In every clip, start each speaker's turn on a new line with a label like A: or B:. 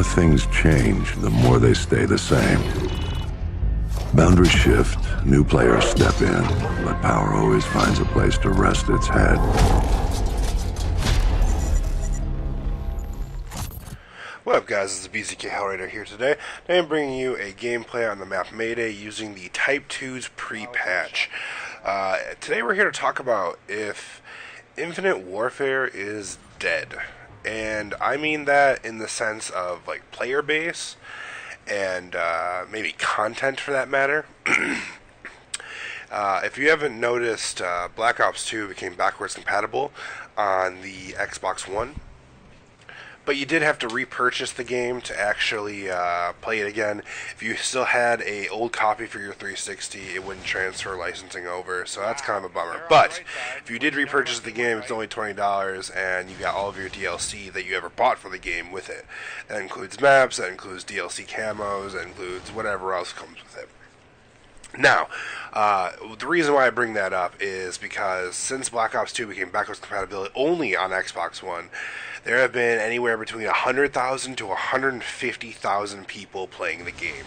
A: more things change, the more they stay the same. Boundaries shift, new players step in, but power always finds a place to rest its head.
B: What up guys, this is BZK Hellraider here today. Today I'm bringing you a gameplay on the map Mayday using the Type 2's pre-patch. Today we're here to talk about if Infinite Warfare is dead. And I mean that in the sense of like player base and maybe content for that matter. If you haven't noticed, Black Ops 2 became backwards compatible on the Xbox One. But you did have to repurchase the game to actually play it again. If you still had a old copy for your 360, it wouldn't transfer licensing over, so that's kind of a bummer. But if you did repurchase the game, it's only $20, and you got all of your DLC that you ever bought for the game with it. That includes maps, that includes DLC camos, that includes whatever else comes with it. Now, the reason why I bring that up is because since Black Ops 2 became backwards compatibility only on Xbox One, there have been anywhere between 100,000 to 150,000 people playing the game.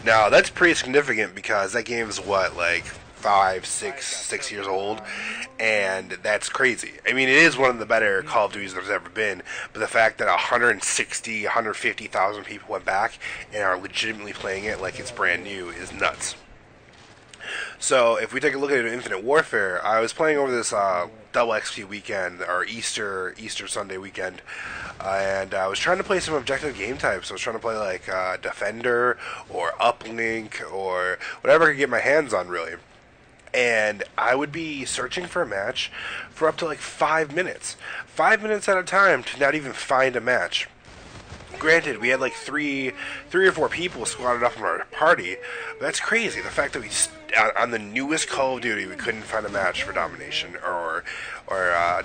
B: Now, that's pretty significant because that game is what, like 6 years old, and that's crazy. I mean, it is one of the better Call of Duties there's ever been, but the fact that 160, 150,000 people went back and are legitimately playing it like it's brand new is nuts. So, if we take a look at Infinite Warfare, I was playing over this double XP weekend, or Easter Sunday weekend, and I was trying to play some objective game types. I was trying to play like Defender, or Uplink, or whatever I could get my hands on, really. And I would be searching for a match for up to like 5 minutes. 5 minutes at a time to not even find a match. Granted, we had like three or four people squatted up in our party, but that's crazy. The fact that we, on the newest Call of Duty, we couldn't find a match for Domination or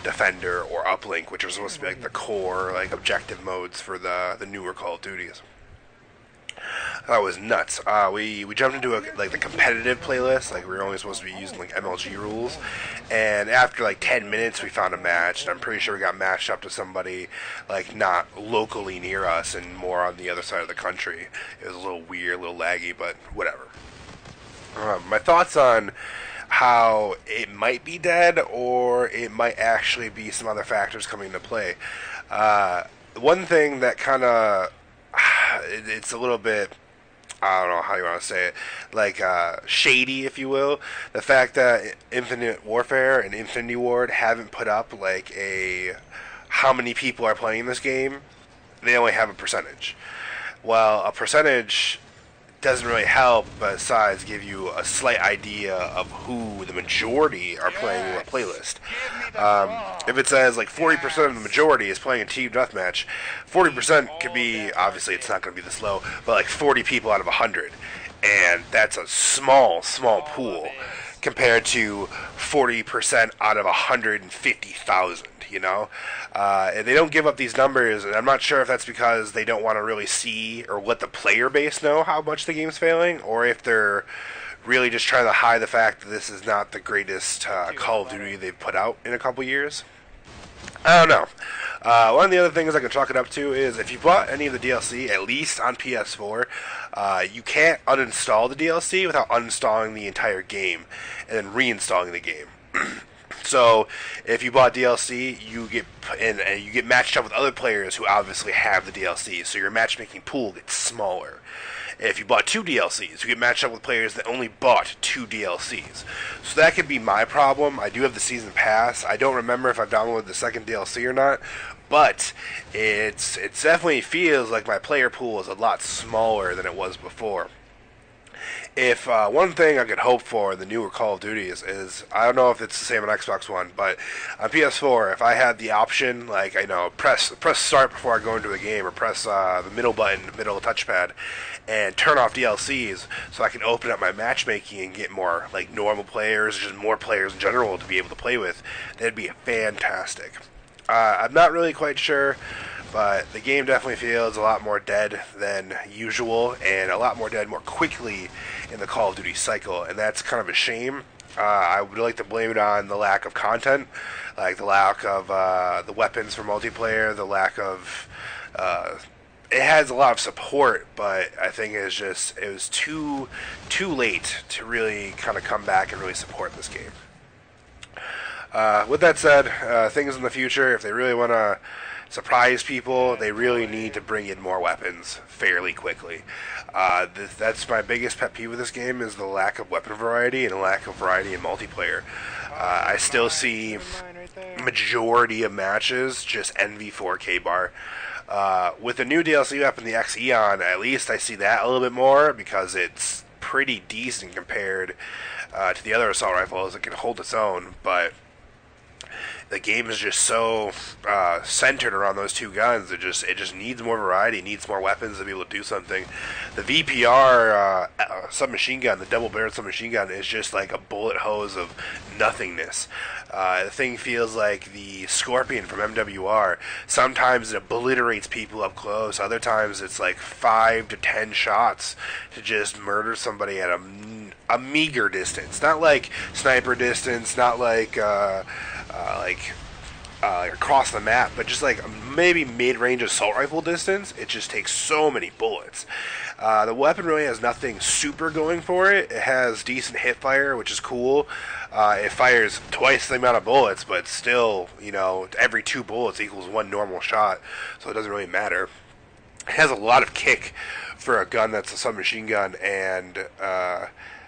B: Defender or Uplink, which are supposed to be like the core like objective modes for the newer Call of Duties. That was nuts. We jumped into the competitive playlist. Like, we were only supposed to be using like MLG rules, and after like 10 minutes we found a match, and I'm pretty sure we got matched up to somebody like not locally near us and more on the other side of the country. It was a little weird, a little laggy, but whatever. My thoughts on how it might be dead or it might actually be some other factors coming into play. One thing that kind of it's a little bit, I don't know how you want to say it, like shady, if you will. The fact that Infinite Warfare and Infinity Ward haven't put up like how many people are playing this game. They only have a percentage. Well, a percentage doesn't really help besides give you a slight idea of who the majority are playing with a playlist. If it says like 40% of the majority is playing a team deathmatch, 40% could be, obviously it's not going to be this low, but like 40 people out of 100. And that's a small pool compared to 40% out of 150,000. You know, and they don't give up these numbers, and I'm not sure if that's because they don't want to really see or let the player base know how much the game's failing, or if they're really just trying to hide the fact that this is not the greatest Call of Duty they've put out in a couple years. I don't know. One of the other things I can chalk it up to is if you bought any of the DLC, at least on PS4, you can't uninstall the DLC without uninstalling the entire game and then reinstalling the game. So, if you bought DLC, you get matched up with other players who obviously have the DLC, so your matchmaking pool gets smaller. If you bought 2 DLCs, you get matched up with players that only bought 2 DLCs. So that could be my problem. I do have the Season Pass. I don't remember if I've downloaded the second DLC or not, but it definitely feels like my player pool is a lot smaller than it was before. If one thing I could hope for in the newer Call of Duty is I don't know if it's the same on Xbox One, but on PS4, if I had the option, like, I know, press start before I go into a game, or press the middle button, middle touchpad, and turn off DLCs so I can open up my matchmaking and get more, like, normal players, just more players in general to be able to play with, that'd be fantastic. I'm not really quite sure, but the game definitely feels a lot more dead than usual, and a lot more dead more quickly in the Call of Duty cycle, and that's kind of a shame. I would like to blame it on the lack of content, like the lack of the weapons for multiplayer, the lack of it has a lot of support, but I think it was too late to really kind of come back and really support this game. With that said, things in the future, if they really want to surprise people, they really need to bring in more weapons fairly quickly. That's my biggest pet peeve with this game, is the lack of weapon variety and the lack of variety in multiplayer. I still see majority of matches just NV4 bar. With the new DLC weapon, the Xeon, at least I see that a little bit more because it's pretty decent compared to the other assault rifles. It can hold its own, but the game is just so centered around those two guns. It just needs more variety, needs more weapons to be able to do something. The VPR submachine gun, the double-barreled submachine gun, is just like a bullet hose of nothingness. The thing feels like the Scorpion from MWR. Sometimes it obliterates people up close. Other times it's like 5 to 10 shots to just murder somebody at a meager distance. Not like sniper distance, not like across the map, but just like maybe mid-range assault rifle distance. It just takes so many bullets. The weapon really has nothing super going for it. It has decent hip fire, which is cool. It fires twice the amount of bullets, but still, every 2 bullets equals 1 normal shot, so it doesn't really matter. It has a lot of kick for a gun that's a submachine gun and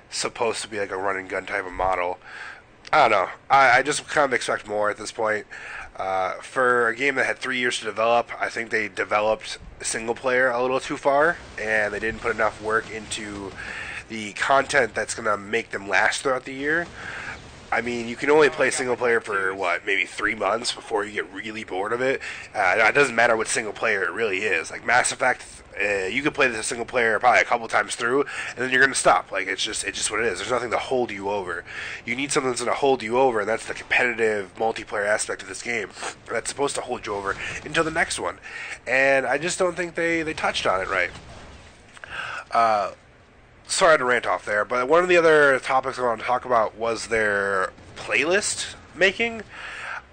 B: supposed to be like a run and gun type of model. I don't know. I just kind of expect more at this point. For a game that had 3 years to develop, I think they developed single player a little too far, and they didn't put enough work into the content that's going to make them last throughout the year. I mean, you can only play single player for, maybe 3 months before you get really bored of it. It doesn't matter what single player it really is. Like Mass Effect, you could play this single player probably a couple times through, and then you're going to stop. Like, it's just what it is. There's nothing to hold you over. You need something that's going to hold you over, and that's the competitive multiplayer aspect of this game. That's supposed to hold you over until the next one. And I just don't think they touched on it right. Sorry to rant off there, but one of the other topics I want to talk about was their playlist making.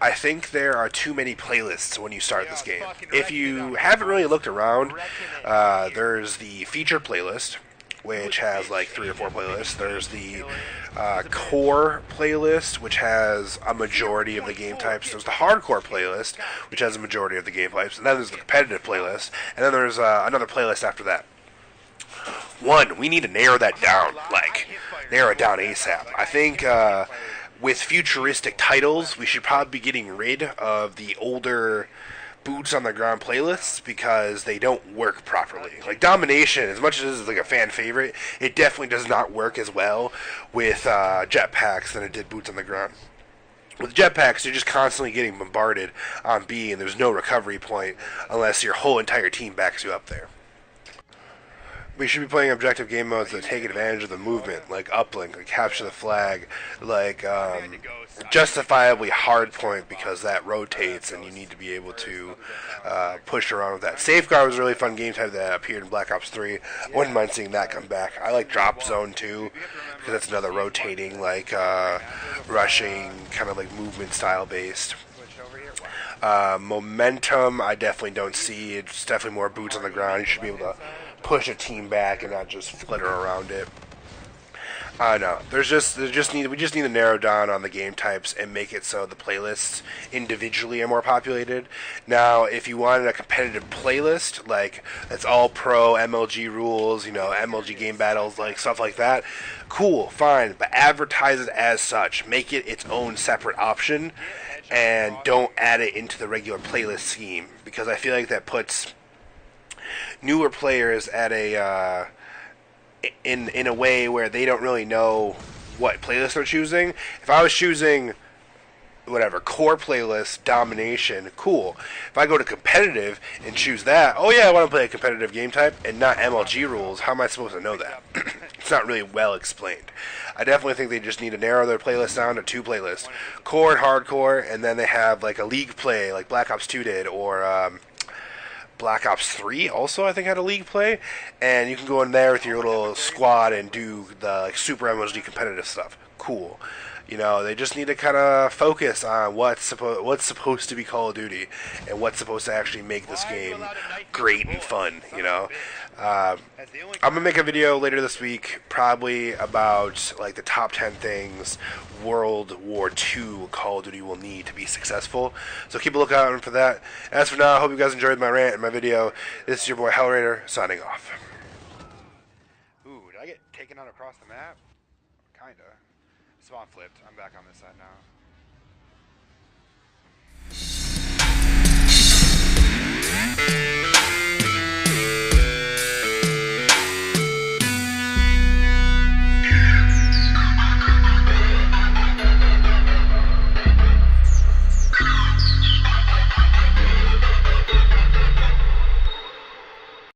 B: I think there are too many playlists when you start this game. If you haven't really looked around, there's the feature playlist, which has like 3 or 4 playlists. There's the core playlist, which has a majority of the game types. There's the hardcore playlist, which has a majority of the game types. And then there's the competitive playlist. And then there's another playlist after that. We need to narrow that down, narrow it down ASAP. I think with futuristic titles, we should probably be getting rid of the older boots on the ground playlists because they don't work properly. Like Domination, as much as it's like a fan favorite, it definitely does not work as well with jetpacks than it did boots on the ground. With jetpacks, you're just constantly getting bombarded on B, and there's no recovery point unless your whole entire team backs you up there. We should be playing objective game modes that take advantage of the movement, like uplink, like capture the flag, like justifiably hardpoint because that rotates and you need to be able to push around with that. Safeguard was a really fun game type that appeared in Black Ops 3. I wouldn't mind seeing that come back. I like Drop Zone too because that's another rotating, rushing, kind of like movement style based. Momentum, I definitely don't see. It's definitely more boots on the ground. You should be able to push a team back and not just flitter around it. I don't know. We just need to narrow down on the game types and make it so the playlists individually are more populated. Now, if you wanted a competitive playlist, like that's all pro MLG rules, MLG game battles, like stuff like that, cool, fine, but advertise it as such. Make it its own separate option and don't add it into the regular playlist scheme because I feel like that puts newer players at in a way where they don't really know what playlist they're choosing. If I was choosing core playlist, Domination, cool. If I go to competitive and choose that, oh yeah, I want to play a competitive game type and not MLG rules, how am I supposed to know that? It's not really well explained. I definitely think they just need to narrow their playlist down to 2 playlists, core and hardcore, and then they have like a league play like Black Ops 2 did, or Black Ops 3 also I think had a league play, and you can go in there with your little squad and do the super MLG competitive stuff. cool. You know, they just need to kind of focus on what's supposed to be Call of Duty and what's supposed to actually make this game great and fun. You know, I'm gonna make a video later this week, probably about like the top 10 things World War II Call of Duty will need to be successful. So keep a lookout for that. As for now, I hope you guys enjoyed my rant and my video. This is your boy Hellraider signing off.
C: Ooh, did I get taken out across the map? Kinda. Spawn flipped. I'm back on this side now.